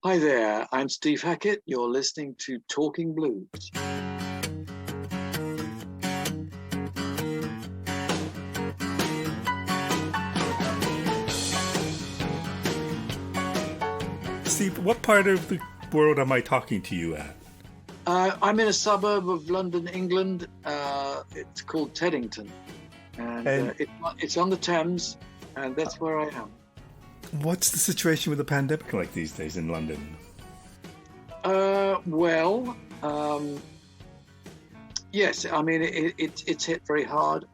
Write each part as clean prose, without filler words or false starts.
Hi there, I'm Steve Hackett. You're listening to Talking Blues. Steve, what part of the world am I talking to you at? I'm in a suburb of London, England. It's called Teddington, and And it's on the Thames, and that's where I am. what's the situation with the pandemic like these days in London? Well, yes, I mean it's hit very hard.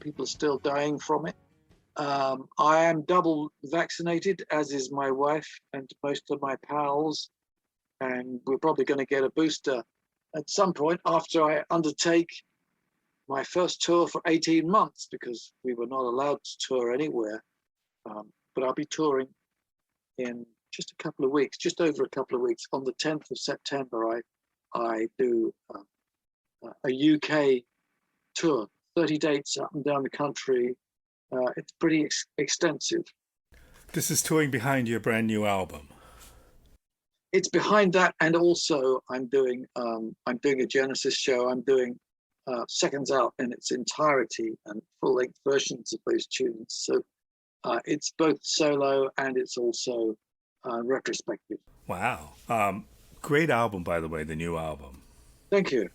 People are still dying from it. I am double vaccinated, as is my wife and most of my pals, and we're probably going to get a booster at some point after I undertake my first tour for 18 months because we were not allowed to tour anywhere. But I'll be touring in just a couple of weeks, just over a couple of weeks. On the 10th of September, I do a UK tour, 30 dates up and down the country. It's pretty extensive. This is touring behind your brand new album. It's behind that, and also I'm doing a Genesis show. I'm doing Seconds Out in its entirety and full-length versions of those tunes. So it's both solo and it's also retrospective. Wow. Great album, by the way, the new album. Thank you.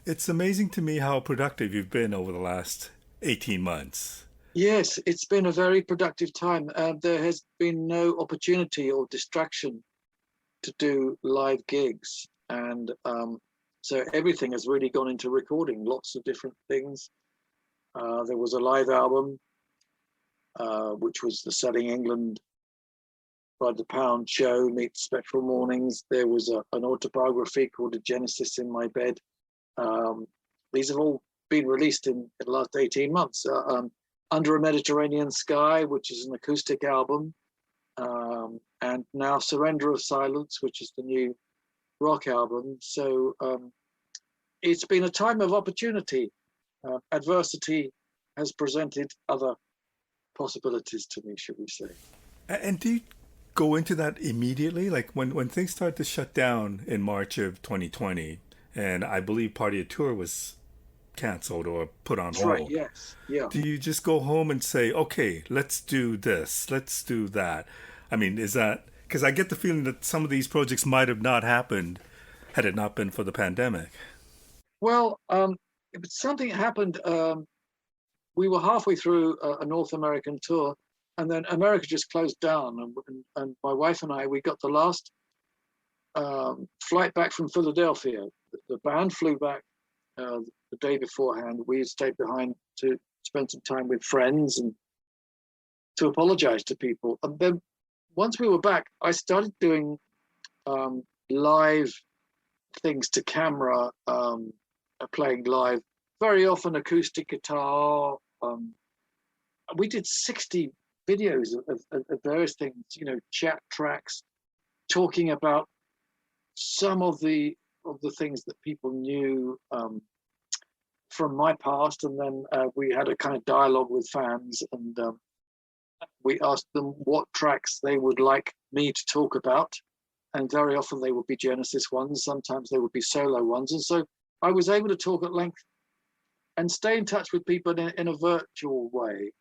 It's amazing to me how productive you've been over the last 18 months. Yes, it's been a very productive time. There has been no opportunity or distraction to do live gigs, and so everything has really gone into recording lots of different things. There was a live album, which was the Selling England by the Pound show meets Spectral Mornings. There was an autobiography called A Genesis in My Bed. These have all been released in the last 18 months. Under a Mediterranean Sky, which is an acoustic album, and now Surrender of Silence, which is the new rock album. So it's been a time of opportunity. Adversity has presented other possibilities to me, should we say. And do you go into that immediately? Like when things started to shut down in March of 2020, and I believe part of your tour was canceled or put on That's right, hold. yes. Yeah. Do you just go home and say, okay, let's do this, let's do that? I mean, is that because I get the feeling that some of these projects might have not happened had it not been for the pandemic? Well, something happened. We were halfway through a North American tour, and then America just closed down. And my wife and I, we got the last flight back from Philadelphia. The band flew back the day beforehand. We stayed behind to spend some time with friends and to apologize to people. And then once we were back, I started doing live things to camera, playing live, very often acoustic guitar. We did 60 videos of various things, chat tracks, talking about some of the things that people knew from my past, and then we had a kind of dialogue with fans, and we asked them what tracks they would like me to talk about, and very often they would be Genesis ones, sometimes they would be solo ones, and so I was able to talk at length and stay in touch with people in a virtual way,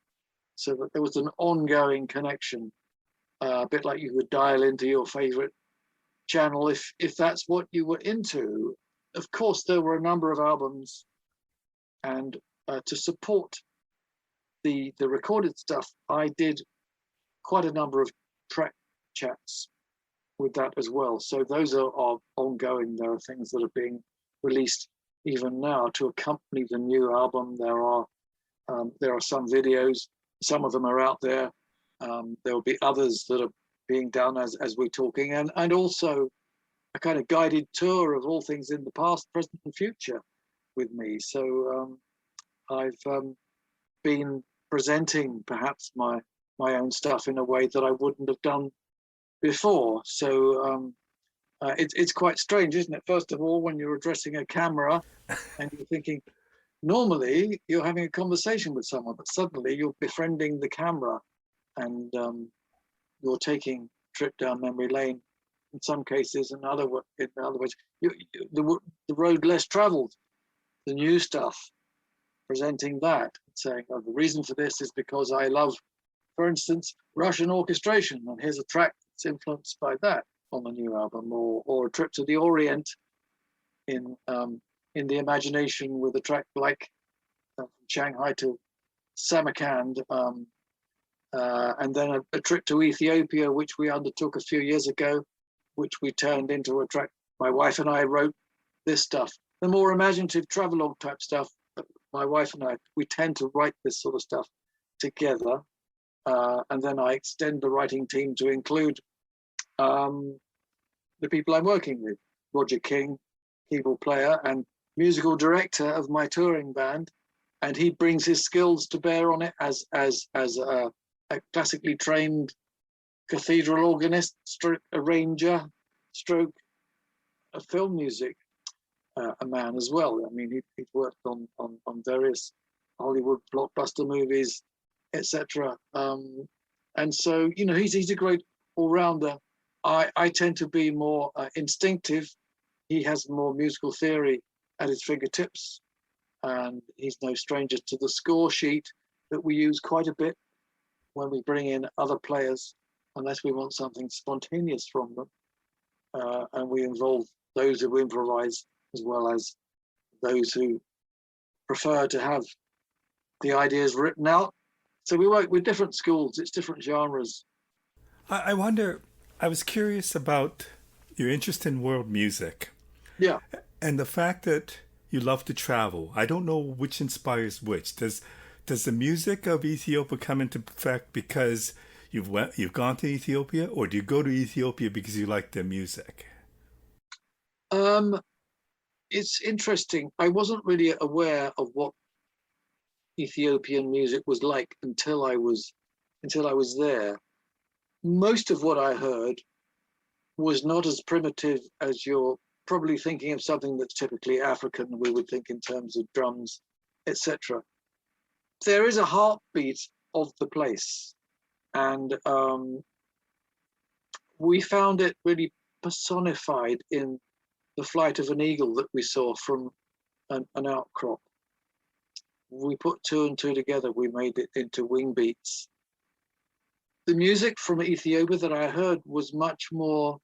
so that there was an ongoing connection, a bit like you would dial into your favorite channel if that's what you were into. Of course, there were a number of albums, and to support the recorded stuff, I did quite a number of track chats with that as well. So those are ongoing. There are things that are being released even now to accompany the new album. There are some videos. Some of them are out there. There will be others that are being done as we're talking, and also a kind of guided tour of all things in the past, present, and future with me. So I've been presenting perhaps my own stuff in a way that I wouldn't have done before. So it's quite strange, isn't it? First of all, when you're addressing a camera and you're thinking, normally you're having a conversation with someone, but suddenly you're befriending the camera, and you're taking a trip down memory lane in some cases, in other ways, the road less traveled, the new stuff, presenting that, saying, oh, the reason for this is because I love, for instance, Russian orchestration, and here's a track that's influenced by that on the new album, or a trip to the Orient in the imagination with a track like from Shanghai to Samarkand, and then a trip to Ethiopia, which we undertook a few years ago, which we turned into a track. My wife and I wrote this stuff. The more imaginative travelogue type stuff, my wife and I, we tend to write this sort of stuff together. And then I extend the writing team to include the people I'm working with. Roger King, keyboard player and musical director of my touring band. And he brings his skills to bear on it as a classically trained cathedral organist, stroke arranger, stroke a film music a man as well. I mean, he'd worked on various Hollywood blockbuster movies, etc. And so, you know, he's a great all-rounder. I tend to be more instinctive. He has more musical theory at his fingertips, and he's no stranger to the score sheet that we use quite a bit when we bring in other players, unless we want something spontaneous from them. And we involve those who improvise as well as those who prefer to have the ideas written out. So we work with different schools, it's different genres. I wonder, I was curious about your interest in world music. Yeah. And the fact that you love to travel. I don't know which inspires which. Does the music of Ethiopia come into effect because you've gone to Ethiopia, or do you go to Ethiopia because you like their music? It's interesting. I wasn't really aware of what Ethiopian music was like until I was there. Most of what I heard was not as primitive as you're probably thinking of something that's typically African. We would think in terms of drums, etc. There is a heartbeat of the place, and we found it really personified in the flight of an eagle that we saw from an outcrop. We put two and two together, we made it into wing beats. The music from Ethiopia that I heard was much more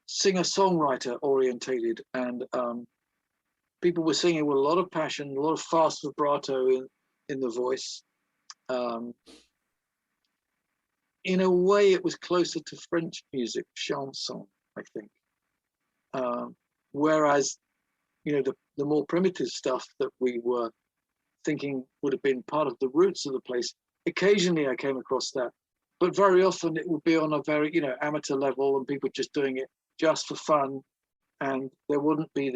singer-songwriter orientated, and people were singing with a lot of passion, a lot of fast vibrato in the voice. In a way, it was closer to French music, chanson, I think. Whereas, you know, the more primitive stuff that we were thinking would have been part of the roots of the place, occasionally I came across that, but very often it would be on a very, you know, amateur level, and people just doing it just for fun, and there wouldn't be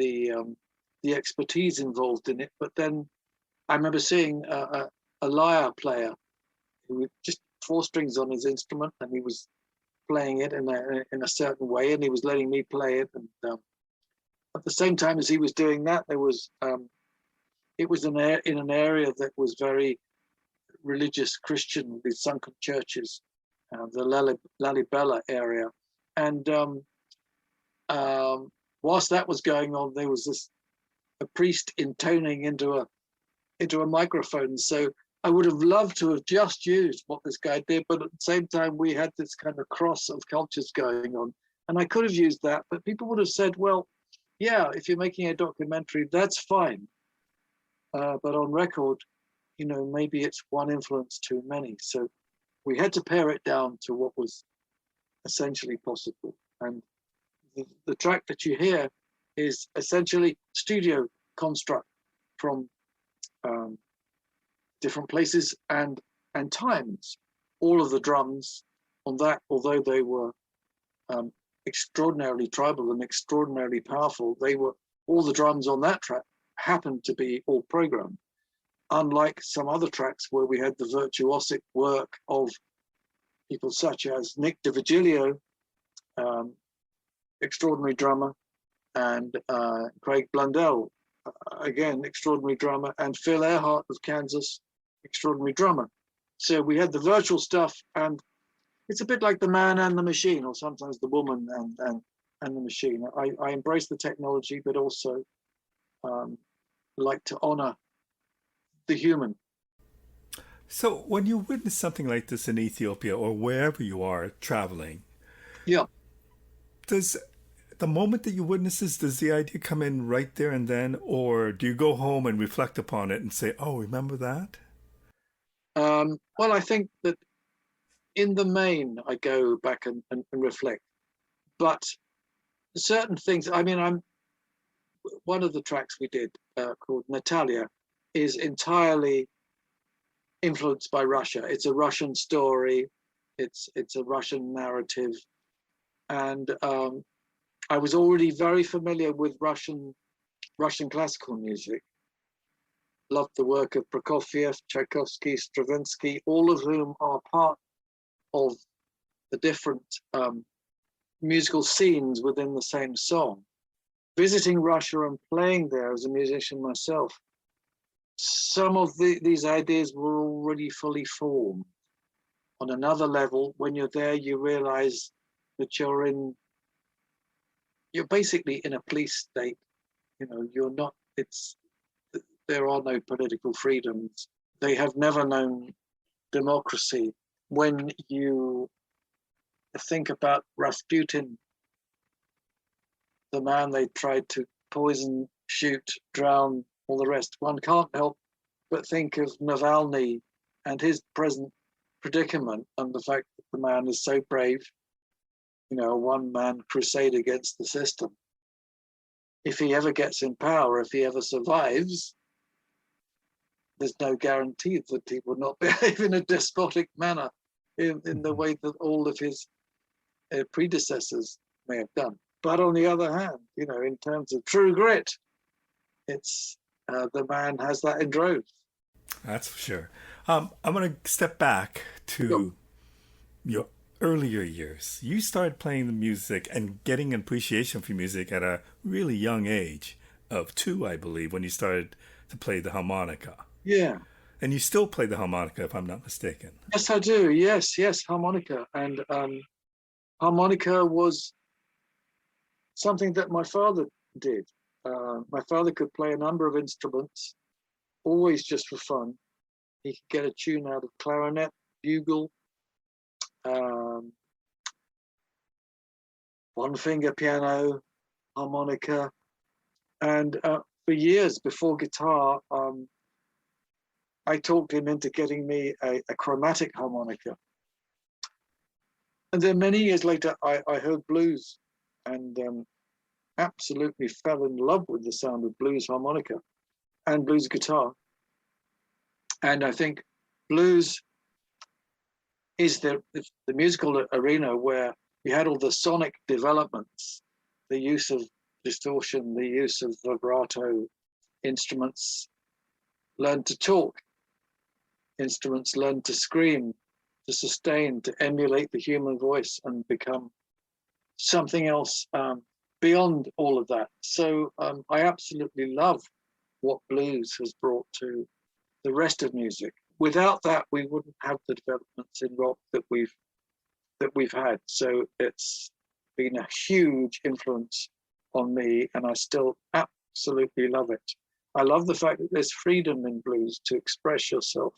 the expertise involved in it. But then I remember seeing a lyre player who had just 4 strings on his instrument, and he was playing it in a certain way, and he was letting me play it. And at the same time as he was doing that, there was it was in an area that was very religious Christian, with these sunken churches, the Lalibela area. And whilst that was going on, there was a priest intoning into a microphone. So I would have loved to have just used what this guy did, but at the same time, we had this kind of cross of cultures going on. And I could have used that, but people would have said, well, yeah, if you're making a documentary, that's fine. But on record, you know, maybe it's one influence too many. So we had to pare it down to what was essentially possible. And the track that you hear is essentially studio construct from different places and times. All of the drums on that, although they were extraordinarily tribal and extraordinarily powerful, all the drums on that track happened to be all programmed. Unlike some other tracks where we had the virtuosic work of people such as Nick DiVigilio, extraordinary drummer, and Craig Blundell, again, extraordinary drummer, and Phil Earhart of Kansas, extraordinary drummer. So we had the virtual stuff, and it's a bit like the man and the machine, or sometimes the woman and the machine. I embrace the technology, but also like to honor the human. So when you witness something like this in Ethiopia or wherever you are traveling, Yeah. does the moment that you witness this, does the idea come in right there and then, or do you go home and reflect upon it and say, "Oh, remember that"? Well, I think that in the main, I go back and reflect. But certain things, I mean, one of the tracks we did called Natalia is entirely influenced by Russia. It's a Russian story. It's a Russian narrative, and I was already very familiar with Russian classical music. Loved the work of Prokofiev, Tchaikovsky, Stravinsky, all of whom are part of the different musical scenes within the same song. Visiting Russia and playing there as a musician myself, some of these ideas were already fully formed. On another level, when you're there, you realize that you're basically in a police state. You know, you're not, there are no political freedoms. They have never known democracy. When you think about Rasputin, the man they tried to poison, shoot, drown, all the rest, one can't help but think of Navalny and his present predicament and the fact that the man is so brave, you know, a one-man crusade against the system. If he ever gets in power, if he ever survives, there's no guarantee that he will not behave in a despotic manner in the way that all of his predecessors may have done. But on the other hand, you know, in terms of true grit, it's the man has that in droves. That's for sure. I'm going to step back to Sure. your earlier years. You started playing the music and getting an appreciation for music at a really young age of 2, I believe, when you started to play the harmonica. Yeah. And you still play the harmonica, if I'm not mistaken. Yes, I do. Yes, harmonica. And harmonica was something that my father did. My father could play a number of instruments, always just for fun. He could get a tune out of clarinet, bugle, one-finger piano, harmonica. And for years before guitar, I talked him into getting me a chromatic harmonica. And then many years later, I heard blues and absolutely fell in love with the sound of blues harmonica and blues guitar. And I think blues is the musical arena where you had all the sonic developments, the use of distortion, the use of vibrato, instruments learned to talk, instruments learned to scream, to sustain, to emulate the human voice and become something else beyond all of that. So I absolutely love what blues has brought to the rest of music. Without that, we wouldn't have the developments in rock that we've had. So it's been a huge influence on me, and I still absolutely love it. I love the fact that there's freedom in blues to express yourself,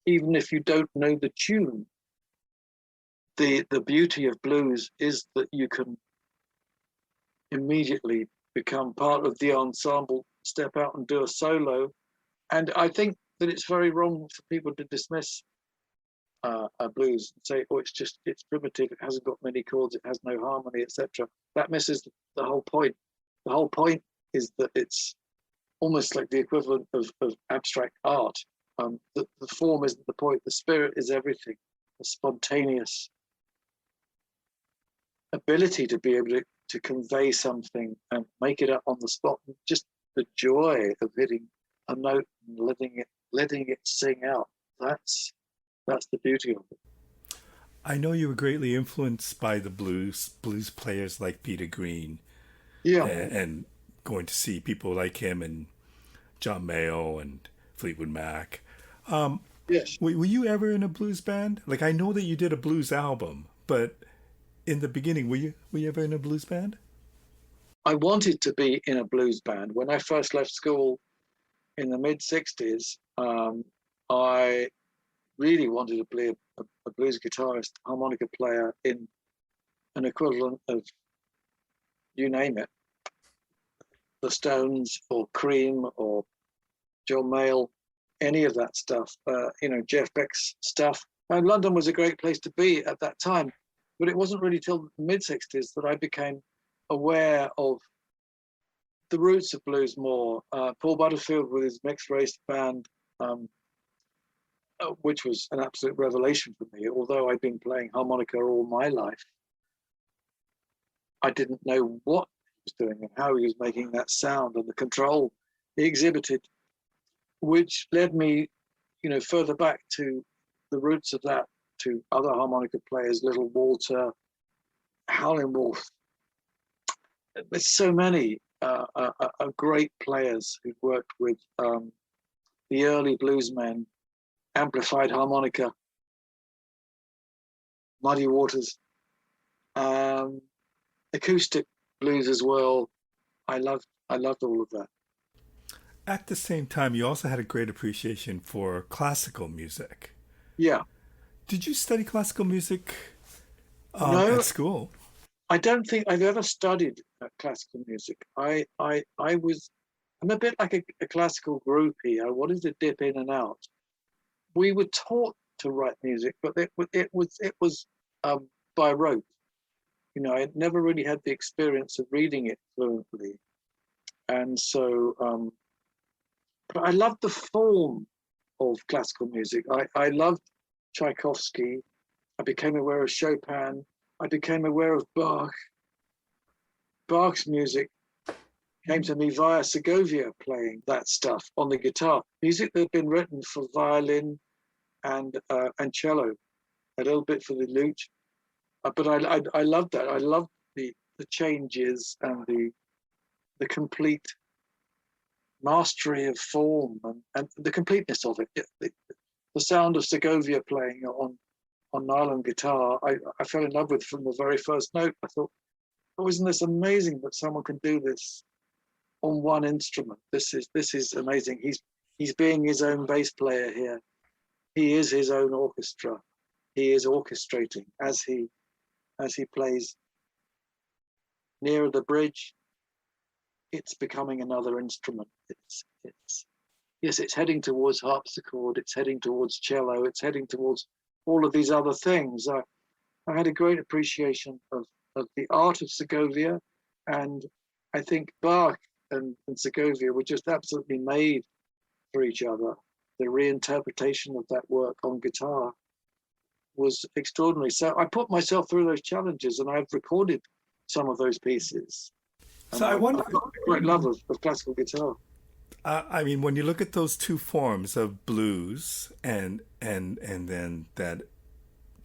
even if you don't know the tune. The beauty of blues is that you can immediately become part of the ensemble, step out and do a solo. And I think that it's very wrong for people to dismiss a blues and say, oh, it's primitive, it hasn't got many chords, it has no harmony, etc. That misses the whole point. The whole point is that it's almost like the equivalent of abstract art. The form isn't the point, the spirit is everything. The spontaneous ability to be able to convey something and make it up on the spot, just the joy of hitting a note and letting it sing out. That's the beauty of it. I know you were greatly influenced by the blues players like Peter Green, Yeah. and going to see people like him and John Mayall and Fleetwood Mac. Yes, Were you ever in a blues band? Like I know that you did a blues album, but in the beginning, were you ever in a blues band? I wanted to be in a blues band. When I first left school in the mid 60s, I really wanted to be a blues guitarist, harmonica player in an equivalent of, you name it, the Stones or Cream or John Mayall, any of that stuff, Jeff Beck's stuff. And London was a great place to be at that time. But it wasn't really till the mid 60s that I became aware of the roots of blues more. Paul Butterfield with his mixed race band, which was an absolute revelation for me. Although I'd been playing harmonica all my life, I didn't know what he was doing and how he was making that sound and the control he exhibited, which led me, further back to the roots of that, to other harmonica players, Little Walter, Howlin' Wolf. There's so many great players who've worked with the early bluesmen, amplified harmonica, Muddy Waters, acoustic blues as well. I loved all of that. At the same time, you also had a great appreciation for classical music. Yeah. Did you study classical music No, at school? I don't think I've ever studied classical music. I'm a bit like a classical groupie. I wanted to dip in and out. We were taught to write music, but it was by rote. I never really had the experience of reading it fluently, and so. But I loved the form of classical music. I loved Tchaikovsky. I became aware of Chopin. I became aware of Bach. Bach's music came to me via Segovia playing that stuff on the guitar. Music that had been written for violin and cello, a little bit for the lute. But I loved that. I loved the changes and the complete mastery of form and the completeness of it. The sound of Segovia playing on nylon guitar, I fell in love with from the very first note. I thought, oh, isn't this amazing that someone can do this on one instrument? This is amazing. He's being his own bass player here. He is his own orchestra. He is orchestrating as he plays nearer the bridge. It's becoming another instrument. It's heading towards harpsichord. It's heading towards cello. It's heading towards all of these other things. I had a great appreciation of the art of Segovia, and I think Bach and Segovia were just absolutely made for each other. The reinterpretation of that work on guitar was extraordinary. So I put myself through those challenges, and I've recorded some of those pieces. And So I wonder. I've got a great love of classical guitar. I mean, when you look at those two forms of blues and then that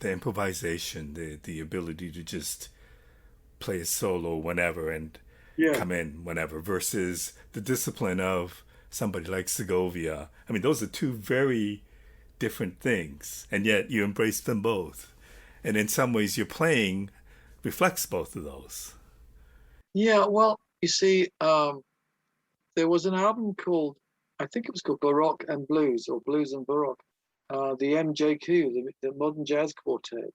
the improvisation, the ability to just play a solo whenever and Yeah, come in whenever, versus the discipline of somebody like Segovia. I mean, those are two very different things, and yet you embrace them both. And in some ways, your playing reflects both of those. yeah. Well, you see, there was an album called, I think it was called Baroque and Blues, or Blues and Baroque, the MJQ, the Modern Jazz Quartet,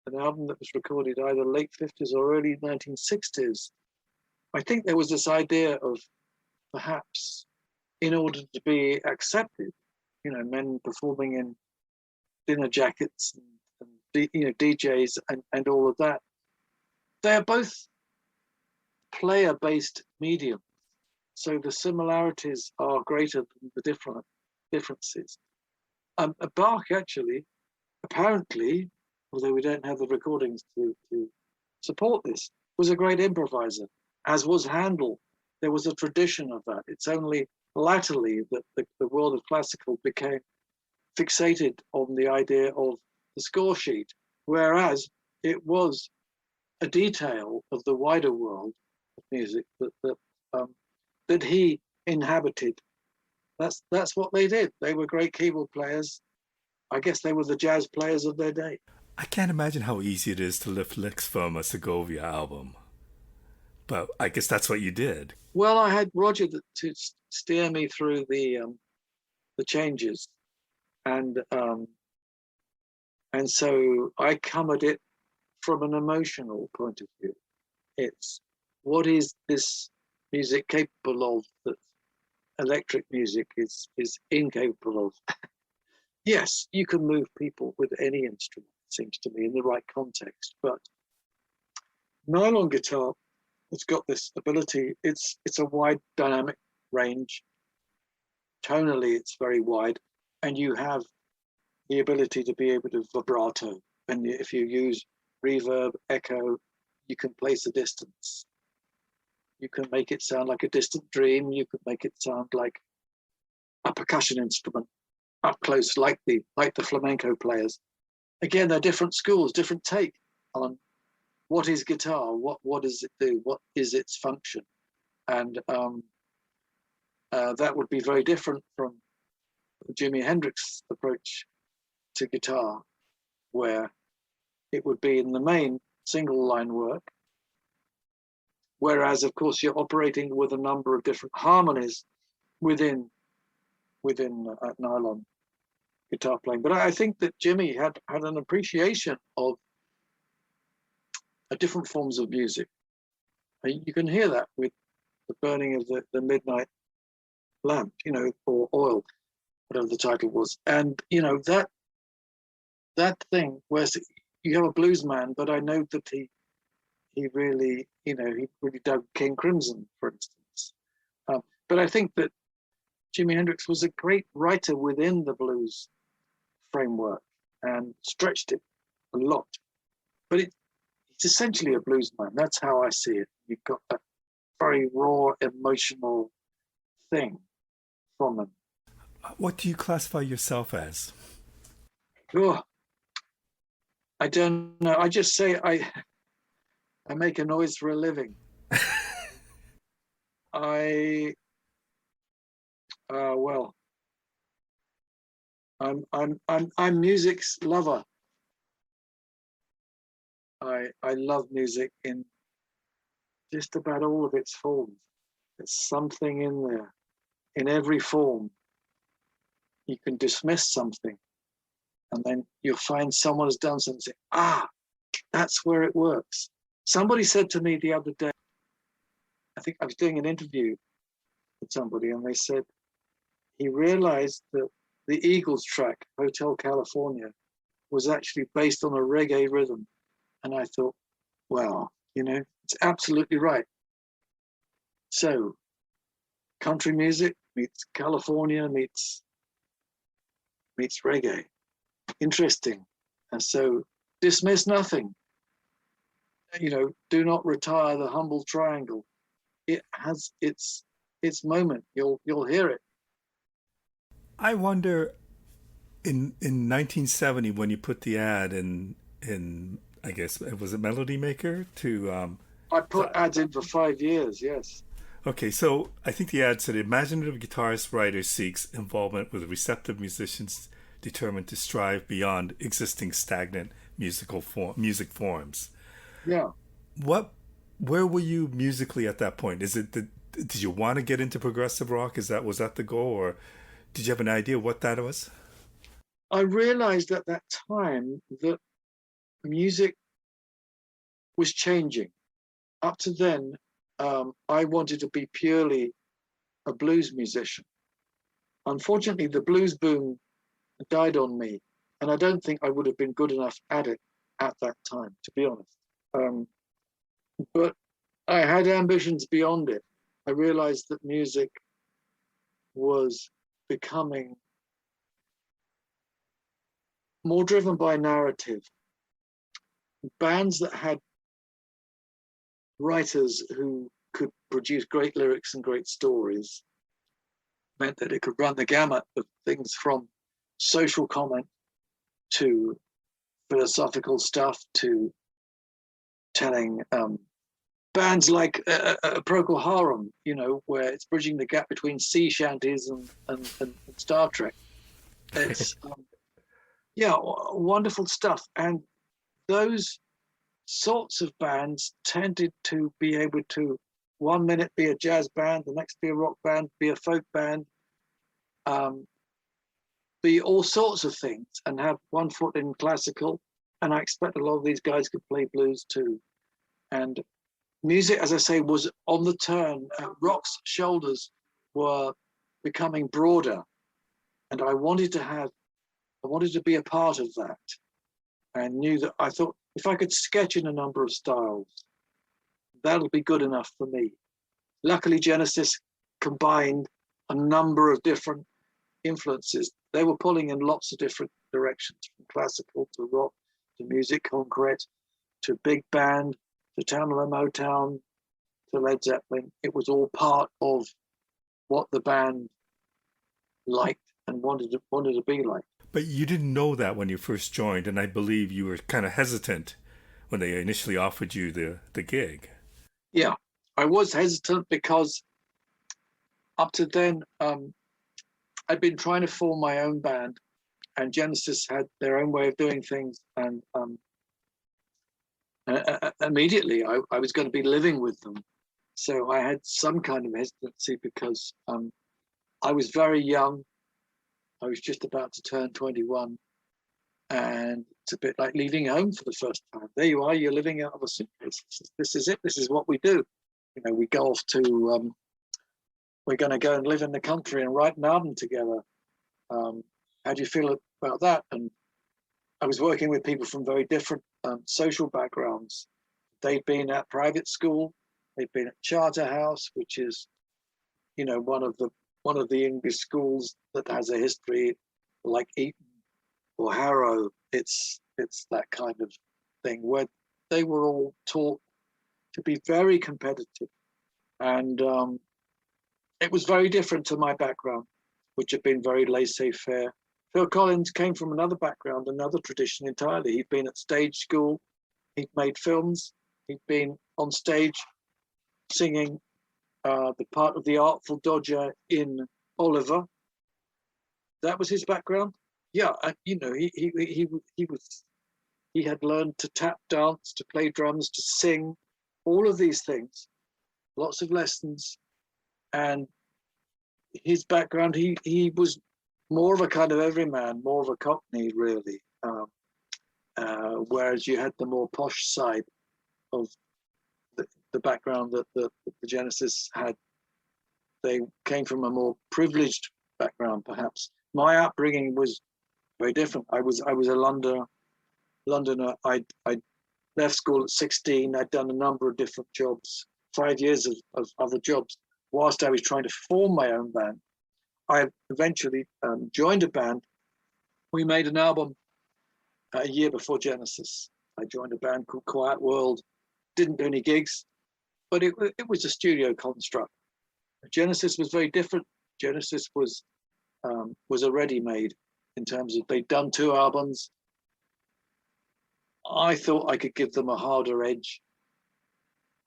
an album that was recorded either late 50s or early 1960s. I think there was this idea of perhaps, in order to be accepted, men performing in dinner jackets and DJs and all of that. They're both player-based mediums, so the similarities are greater than the differences. Bach actually, apparently, although we don't have the recordings to support this, was a great improviser, as was Handel. There was a tradition of that. It's only latterly that the world of classical became fixated on the idea of the score sheet, whereas it was a detail of the wider world of music that he inhabited. That's what they did. They were great keyboard players. I guess they were the jazz players of their day. I can't imagine how easy it is to lift licks from a Segovia album, but I guess that's what you did. Well, I had Roger to steer me through the changes, and so I come at it from an emotional point of view. It's what is this music capable of that electric music is incapable of. Yes, you can move people with any instrument, it seems to me, in the right context, but nylon guitar, it's got this ability. It's a wide dynamic range. Tonally, it's very wide, and you have the ability to be able to vibrato. And if you use reverb, echo, you can place a distance. You can make it sound like a distant dream. You can make it sound like a percussion instrument up close, like the flamenco players. Again, they're different schools, different take on what is guitar, what does it do, what is its function, and that would be very different from Jimi Hendrix' approach to guitar, where it would be in the main single line work, whereas of course you're operating with a number of different harmonies within nylon guitar playing. But I think that Jimmy had an appreciation of different forms of music. You can hear that with the burning of the midnight lamp, or oil, whatever the title was. And that thing where you have a blues man, but I know that he really, he really dug King Crimson, for instance. But I think that Jimi Hendrix was a great writer within the blues framework and stretched it a lot. But it's essentially a blues man. That's how I see it. You've got that very raw, emotional thing from them. What do you classify yourself as? Oh, I don't know. I just say I make a noise for a living. Well, I'm music's lover. I love music in just about all of its forms. There's something in there. In every form, you can dismiss something, and then you'll find someone has done something. That's where it works. Somebody said to me the other day, I think I was doing an interview with somebody, and they said he realized that the Eagles track, Hotel California, was actually based on a reggae rhythm. And I thought, wow, it's absolutely right. So country music meets California meets reggae. Interesting. And so dismiss nothing. Do not retire the humble triangle. It has its moment. You'll hear it. I wonder, in 1970 when you put the ad in I guess was it Melody Maker to I put ads in for 5 years. Yes. Okay, so I think the ad said imaginative guitarist writer seeks involvement with receptive musicians determined to strive beyond existing stagnant music forms. Yeah. Where were you musically at that point? Did you want to get into progressive rock? Was that the goal, or did you have an idea what that was? I realized at that time that music was changing. Up to then, I wanted to be purely a blues musician. Unfortunately, the blues boom died on me, and I don't think I would have been good enough at it at that time, to be honest. But I had ambitions beyond it. I realized that music was becoming more driven by narrative. Bands that had writers who could produce great lyrics and great stories meant that it could run the gamut of things from social comment to philosophical stuff to telling bands like Procol Harum, where it's bridging the gap between sea shanties and Star Trek. It's Yeah, wonderful stuff. And those sorts of bands tended to be able to 1 minute be a jazz band, the next be a rock band, be a folk band, um, be all sorts of things, and have one foot in classical. And I expect a lot of these guys could play blues too. And music, as I say, was on the turn. Rock's shoulders were becoming broader, and I wanted to be a part of that. And knew that I thought if I could sketch in a number of styles, that'll be good enough for me. Luckily, Genesis combined a number of different influences. They were pulling in lots of different directions, from classical to rock to music concrete to big band to Tamla Motown to Led Zeppelin. It was all part of what the band liked and wanted to be like. But you didn't know that when you first joined, and I believe you were kind of hesitant when they initially offered you the gig. Yeah, I was hesitant because up to then, I'd been trying to form my own band, and Genesis had their own way of doing things. And immediately, I was going to be living with them. So I had some kind of hesitancy because I was very young. I was just about to turn 21. And it's a bit like leaving home for the first time. There you are, you're living out of a suitcase. This is it. This is what we do. You know, we go off to, we're going to go and live in the country and write an album together. How do you feel about that? And I was working with people from very different social backgrounds. They'd been at private school. They'd been at Charterhouse, which is, you know, one of the English schools that has a history like Eton or Harrow. It's that kind of thing where they were all taught to be very competitive, and it was very different to my background, which had been very laissez-faire. Phil Collins came from another background, another tradition entirely. He'd been at stage school, he'd made films, he'd been on stage singing the part of the Artful Dodger in Oliver. That was his background. Yeah, you know, he had learned to tap dance, to play drums, to sing, all of these things, lots of lessons. And his background, he was more of a kind of everyman, more of a Cockney, really. Whereas you had the more posh side of the background that the Genesis had. They came from a more privileged background, perhaps. My upbringing was very different. I was a Londoner. I left school at 16. I'd done a number of different jobs, 5 years of other jobs, whilst I was trying to form my own band. I eventually joined a band. We made an album a year before Genesis. I joined a band called Quiet World. Didn't do any gigs, but it was a studio construct. Genesis was very different. Genesis was already made in terms of they'd done 2 albums. I thought I could give them a harder edge.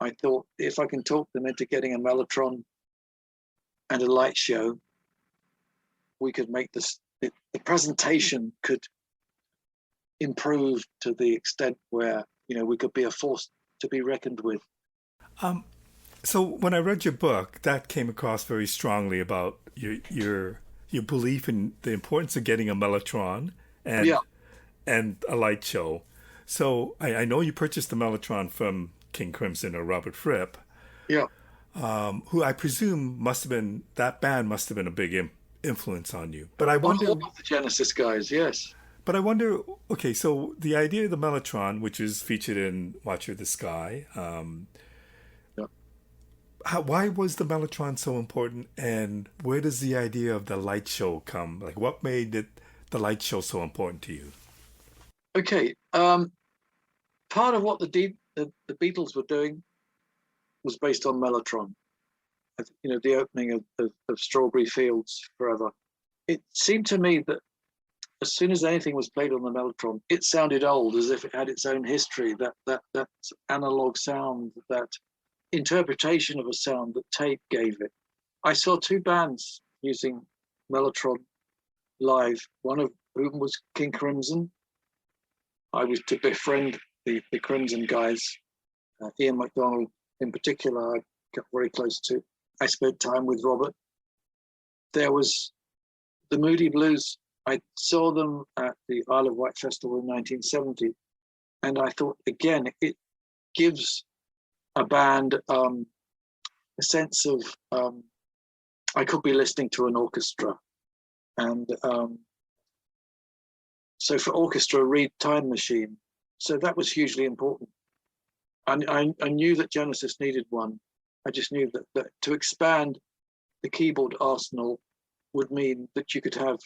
I thought if I can talk them into getting a Melotron and a light show, we could make this, the presentation could improve to the extent where, you know, we could be a force to be reckoned with. So when I read your book, that came across very strongly about your belief in the importance of getting a Melotron and and a light show. So I know you purchased the Melotron from King Crimson or Robert Fripp. Yeah. Who I presume that band must have been a big influence on you. But I wonder, all of the Genesis guys, yes. But I wonder, okay, so the idea of the Melotron, which is featured in Watcher the Sky, why was the Melotron so important, and where does the idea of the light show come? Like, what made the light show so important to you? Okay, part of what the Beatles were doing was based on Melotron. You know, the opening of Strawberry Fields Forever. It seemed to me that as soon as anything was played on the Melotron, it sounded old, as if it had its own history. That analog sound, that interpretation of a sound that tape gave it. I saw 2 bands using Melotron live. One whom was King Crimson. I was to befriend the Crimson guys, Ian MacDonald in particular, I got very close to. I spent time with Robert. There was the Moody Blues. I saw them at the Isle of Wight Festival in 1970, and I thought, again, it gives a band a sense of, I could be listening to an orchestra. And so for orchestra, read Time Machine. So that was hugely important. And I knew that Genesis needed one. I just knew that to expand the keyboard arsenal would mean that you could have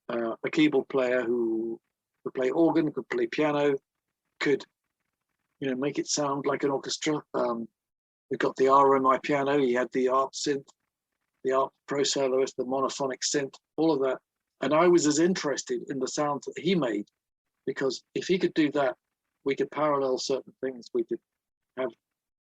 a keyboard player who could play organ, could play piano, could, make it sound like an orchestra. We got the RMI piano. He had the ARP synth, the ARP Pro Soloist, the monophonic synth, all of that. And I was as interested in the sound that he made, because if he could do that, we could parallel certain things.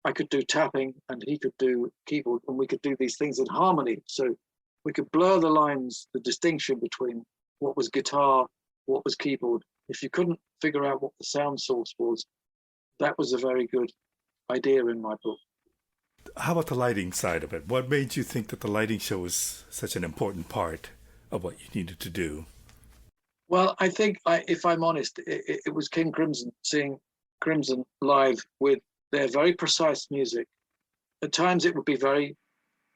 I could do tapping and he could do keyboard, and we could do these things in harmony. So we could blur the lines, the distinction between what was guitar, what was keyboard. If you couldn't figure out what the sound source was, that was a very good idea in my book. How about the lighting side of it? What made you think that the lighting show was such an important part of what you needed to do? Well, I think, if I'm honest, it was King Crimson, seeing Crimson live with their very precise music. At times it would be very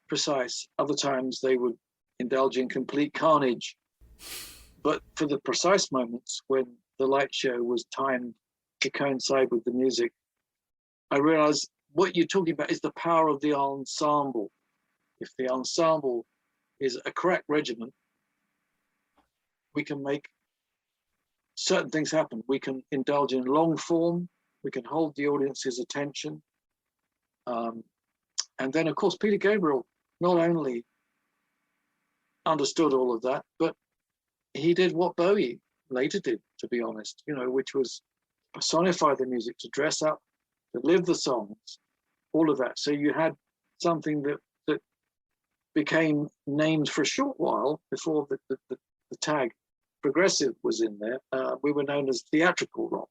precise. Other times they would indulge in complete carnage. But for the precise moments when the light show was timed to coincide with the music, I realized what you're talking about is the power of the ensemble. If the ensemble is a correct regiment, we can make certain things happen. We can indulge in long form. We can hold the audience's attention. And then, of course, Peter Gabriel not only understood all of that, but he did what Bowie later did, to be honest, which was personify the music, to dress up, to live the songs, all of that. So you had something that became named for a short while before the tag progressive was in there. We were known as theatrical rock.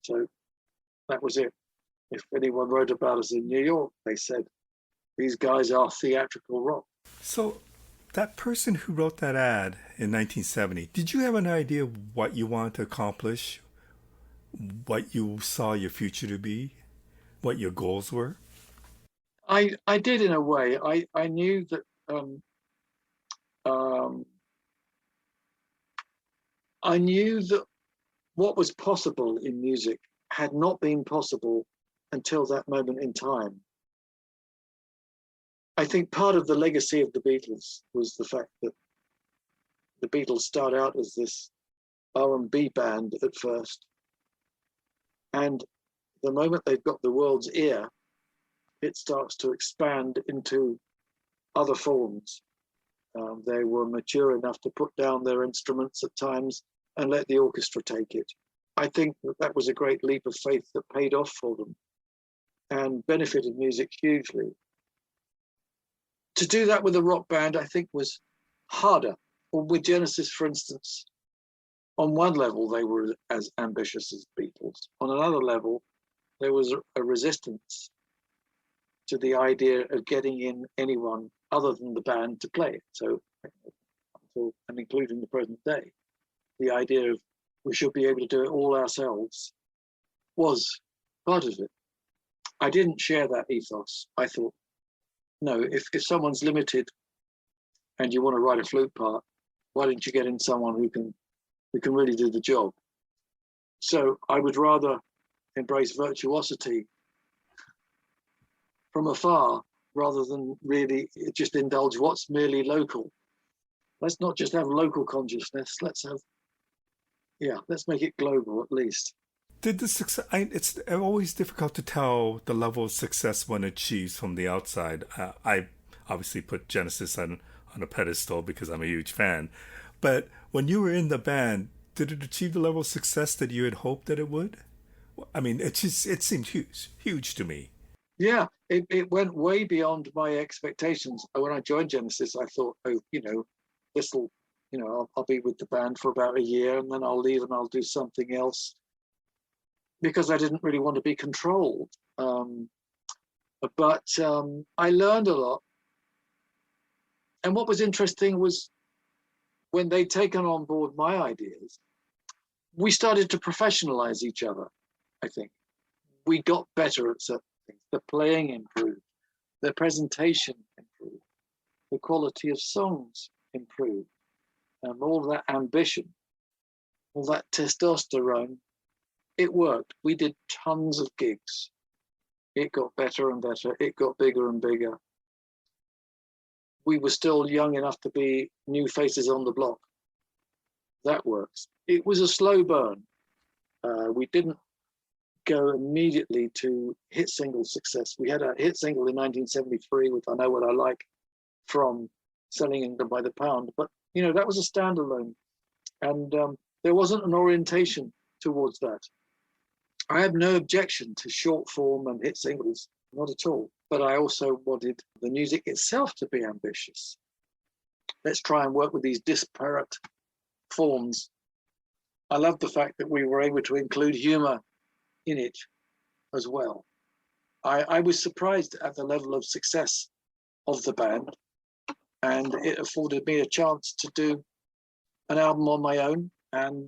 So that was it. If anyone wrote about us in New York, they said, these guys are theatrical rock. So that person who wrote that ad in 1970, did you have an idea what you wanted to accomplish, what you saw your future to be, what your goals were? I did, in a way. I knew that I knew that what was possible in music had not been possible until that moment in time. I think part of the legacy of the Beatles was the fact that the Beatles started out as this R&B band at first. And the moment they've got the world's ear, it starts to expand into other forms. They were mature enough to put down their instruments at times and let the orchestra take it. I think that was a great leap of faith that paid off for them and benefited music hugely. To do that with a rock band, I think, was harder. Or with Genesis, for instance, on one level, they were as ambitious as Beatles. On another level, there was a resistance to the idea of getting in anyone other than the band to play it. So, and including the present day, the idea of we should be able to do it all ourselves was part of it. I didn't share that ethos. I thought, no, if someone's limited and you want to write a flute part, why don't you get in someone who can really do the job? So I would rather embrace virtuosity from afar rather than really just indulge what's merely local. Let's not just have local consciousness. Let's make it global at least. Did the success? It's always difficult to tell the level of success one achieves from the outside. I obviously put Genesis on a pedestal because I'm a huge fan. But when you were in the band, did it achieve the level of success that you had hoped that it would? I mean, it seemed huge to me. Yeah, it went way beyond my expectations. When I joined Genesis, I thought, this will, I'll be with the band for about a year and then I'll leave and I'll do something else, because I didn't really want to be controlled. But I learned a lot. And what was interesting was when they'd taken on board my ideas, we started to professionalize each other, I think. We got better at certain things. The playing improved, the presentation improved, the quality of songs improved, all that ambition, all that testosterone, it worked. We did tons of gigs. It got better and better. It got bigger and bigger. We were still young enough to be new faces on the block. That works. It was a slow burn. We didn't go immediately to hit single success. We had a hit single in 1973 with I Know What I Like from Selling England by the Pound, but that was a standalone, and there wasn't an orientation towards that. I have no objection to short form and hit singles, not at all. But I also wanted the music itself to be ambitious. Let's try and work with these disparate forms. I love the fact that we were able to include humor in it as well. I was surprised at the level of success of the band, and it afforded me a chance to do an album on my own. And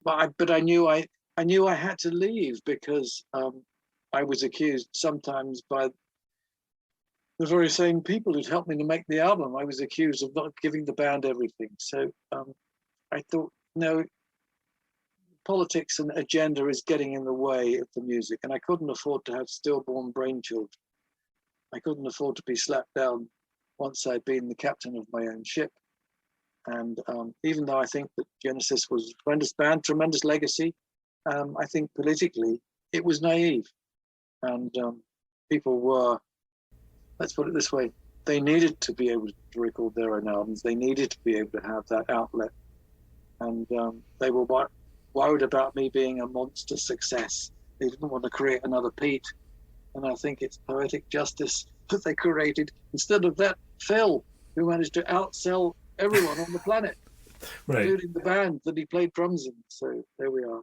but I knew I had to leave because I was accused sometimes by the very same people who'd helped me to make the album. I was accused of not giving the band everything. So I thought, no, politics and agenda is getting in the way of the music, and I couldn't afford to have stillborn brain children. I couldn't afford to be slapped down once I'd been the captain of my own ship. And even though I think that Genesis was a tremendous band, tremendous legacy, I think politically it was naive. And people were, let's put it this way, they needed to be able to record their own albums. They needed to be able to have that outlet. And they were worried about me being a monster success. They didn't want to create another Pete. And I think it's poetic justice that they created, instead of that Phil, who managed to outsell everyone on the planet, right, including the band that he played drums in. So there we are.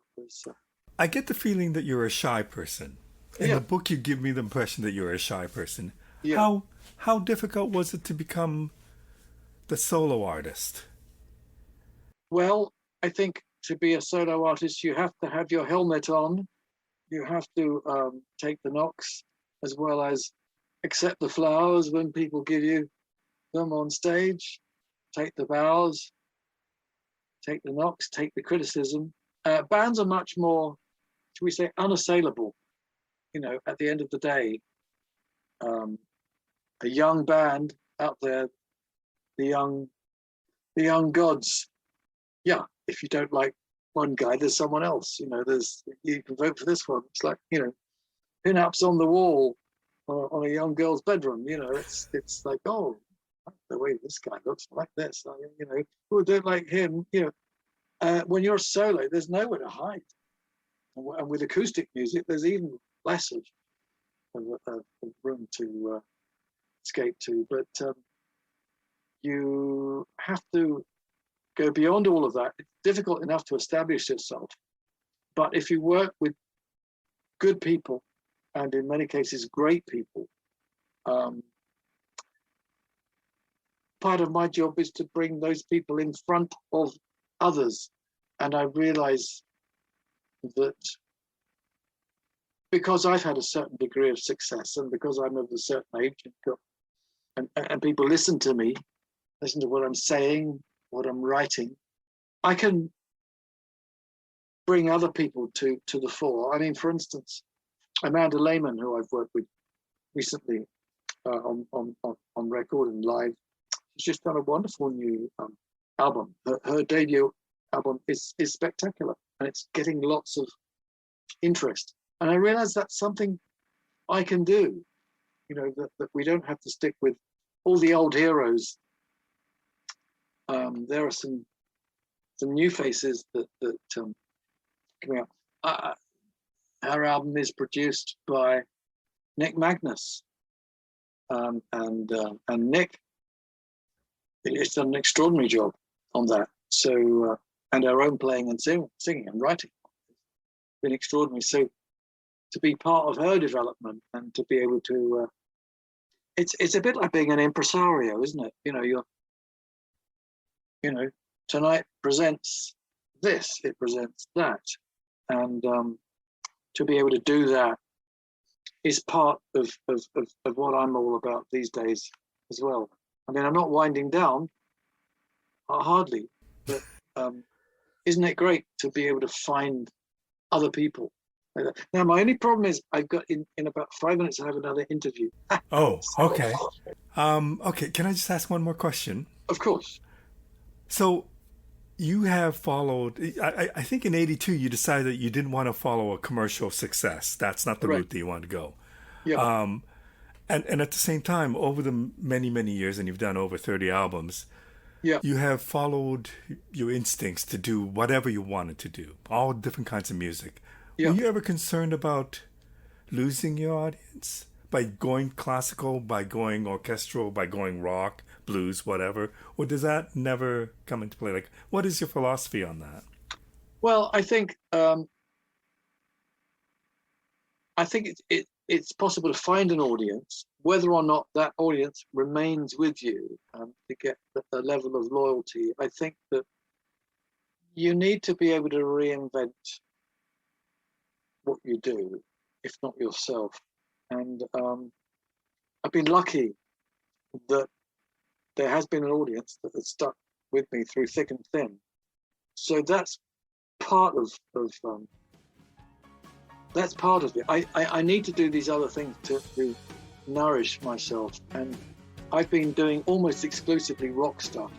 I get the feeling that you're a shy person. In Yeah. the book, you give me the impression that you're a shy person. Yeah. How difficult was it to become the solo artist? Well, I think to be a solo artist, you have to have your helmet on. You have to take the knocks, as well as accept the flowers when people give you them on stage, take the bows, take the knocks, take the criticism. Bands are much more, should we say, unassailable. At the end of the day, a young band out there, the young gods. Yeah, if you don't like one guy, there's someone else. You can vote for this one. It's like, pin-ups on the wall on a young girl's bedroom. It's like, oh, the way this guy looks like this. Who don't like him. When you're solo, there's nowhere to hide, and with acoustic music, there's even less of room to escape to. But you have to go beyond all of that. It's difficult enough to establish yourself, but if you work with good people, and in many cases great people, part of my job is to bring those people in front of others. And I realize that because I've had a certain degree of success, and because I'm of a certain age, and people listen to me, listen to what I'm saying, what I'm writing, I can bring other people to the fore. I mean, for instance, Amanda Lehman, who I've worked with recently on record and live, she's just done a wonderful new album. Her debut album is spectacular, and it's getting lots of interest. And I realize that's something I can do, that we don't have to stick with all the old heroes. There are some new faces that coming up. Our album is produced by Nick Magnus, and Nick has done an extraordinary job on that. So, and our own playing and singing and writing. It's been extraordinary. So to be part of her development and to be able to, it's a bit like being an impresario, isn't it? Tonight presents this, it presents that. And to be able to do that is part of what I'm all about these days as well. I mean, I'm not winding down, hardly, but isn't it great to be able to find other people? Now, my only problem is I've got in about 5 minutes, I have another interview. Oh, okay. Okay, can I just ask one more question? Of course. So you have followed, I think in 82, you decided that you didn't want to follow a commercial success. That's not the route that you wanted to go. Yeah. And at the same time, over the many, many years, and you've done over 30 albums, you have followed your instincts to do whatever you wanted to do, all different kinds of music. Yeah. Were you ever concerned about losing your audience by going classical, by going orchestral, by going rock, blues, whatever? Or does that never come into play? Like, what is your philosophy on that? Well, I think it's possible to find an audience, whether or not that audience remains with you, to get a level of loyalty. I think that you need to be able to reinvent what you do, if not yourself. And I've been lucky that there has been an audience that has stuck with me through thick and thin. So that's part of it. I need to do these other things to nourish myself. And I've been doing almost exclusively rock stuff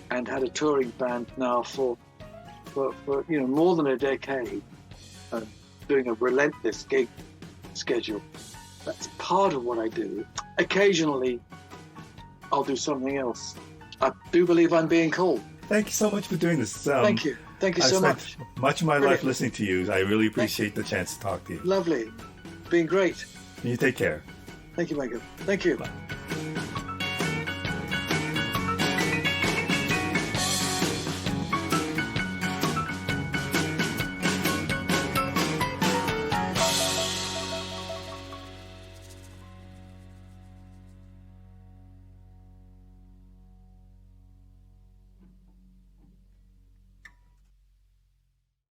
and had a touring band now for more than a decade, doing a relentless gig schedule. That's part of what I do. Occasionally, I'll do something else. I do believe I'm being called. Thank you so much for doing this. Thank you. Thank you so much. Much of my life listening to you. I really appreciate the chance to talk to you. Lovely. Been great. You take care. Thank you, Michael. Thank you. Bye.